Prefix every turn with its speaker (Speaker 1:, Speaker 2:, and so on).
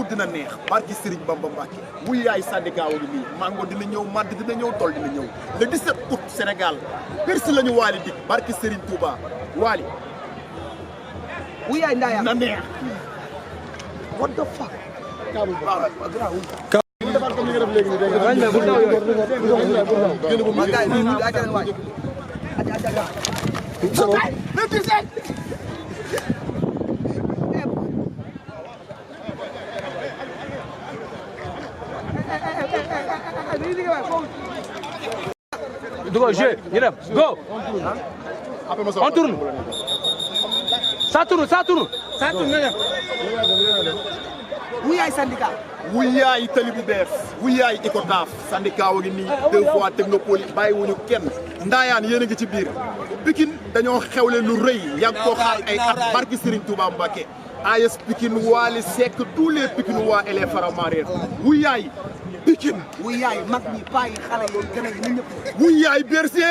Speaker 1: dina neex barki Serigne Bamba Mbacké wuy yaay syndicat wu nii mango dina ñëw madd dina ñëw tool dina ñëw le 17 août Sénégal Bercy la ñu Wally dik barki Serigne Touba Wally
Speaker 2: wuy yaay Ndaya
Speaker 1: na neex
Speaker 2: what the fuck
Speaker 3: Go, jeu, go. On tourne. Ça tourne.
Speaker 2: wuy yaay syndicat
Speaker 1: wuy yaay tali bu bees wuy yaay Icotaf syndicat wa ngi nii 2 fois Technopole bàyyi wuñu kenn ndaayaan yéen a ngi ci biir Pikine dañoo xewle lu rëy yàgg koo xaar ay at barki Serigne Touba Mbacké AS Pikine Wally Seck tous les Pikinois et les Faramareen wuy yaay Pikine
Speaker 2: wuy yaay mag ñi paa yi xale yi gën a ñëpp
Speaker 1: wuy yaay Bercy